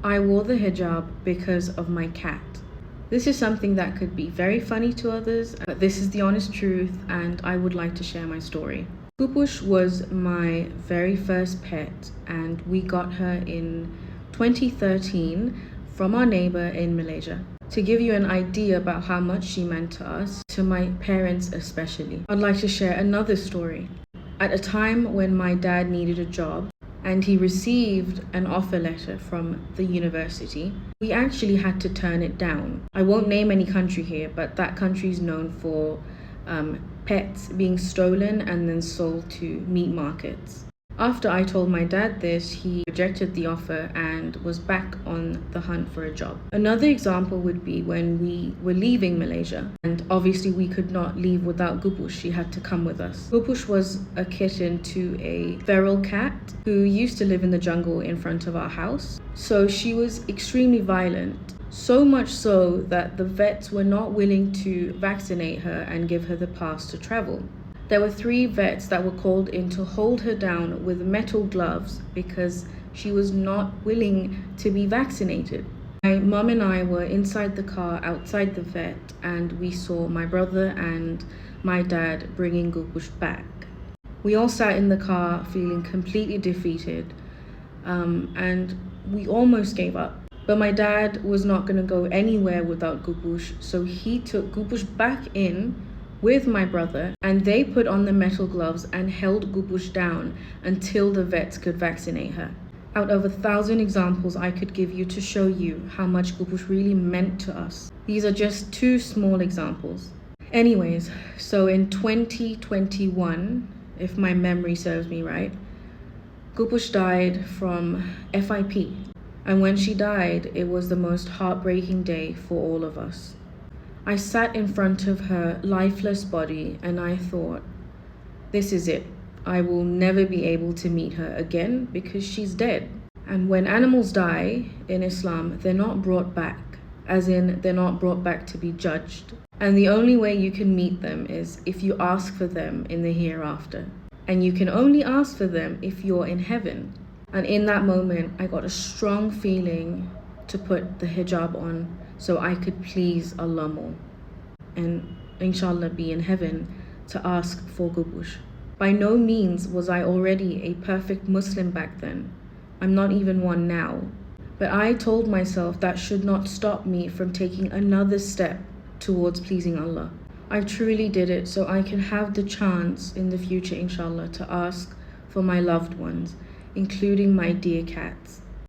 I wore the hijab because of my cat. This is something that could be very funny to others, but this is the honest truth, and I would like to share my story. Kupush was my very first pet, and we got her in 2013 from our neighbor in Malaysia. To give you an idea about how much she meant to us, to my parents especially, I'd like to share another story. At a time when my dad needed a job and he received an offer letter from the university, we actually had to turn it down. I won't name any country here, but that country is known for pets being stolen and then sold to meat markets. After I told my dad this, he rejected the offer and was back on the hunt for a job. Another example would be when we were leaving Malaysia, and obviously we could not leave without Gupush. She had to come with us. Gupush was a kitten to a feral cat who used to live in the jungle in front of our house. So she was extremely violent. So much so that the vets were not willing to vaccinate her and give her the pass to travel. There were 3 vets that were called in to hold her down with metal gloves because she was not willing to be vaccinated. My mum and I were inside the car outside the vet, and we saw my brother and my dad bringing Gupush back. We all sat in the car feeling completely defeated, and we almost gave up. But my dad was not going to go anywhere without Gupush, so he took Gupush back in with my brother, and they put on the metal gloves and held Gupush down until the vets could vaccinate her. Out of 1,000 examples I could give you to show you how much Gupush really meant to us, these are just 2 small examples. Anyways, so in 2021, if my memory serves me right, Gupush died from FIP. And when she died, it was the most heartbreaking day for all of us. I sat in front of her lifeless body and I thought, this is it. I will never be able to meet her again because she's dead. And when animals die in Islam, they're not brought back, as in they're not brought back to be judged. And the only way you can meet them is if you ask for them in the hereafter. And you can only ask for them if you're in heaven. And in that moment, I got a strong feeling to put the hijab on so I could please Allah more and inshallah be in heaven to ask for Gupush. By no means was I already a perfect Muslim back then. I'm not even one now. But I told myself that should not stop me from taking another step towards pleasing Allah. I truly did it so I can have the chance in the future, inshallah, to ask for my loved ones, including my dear cats.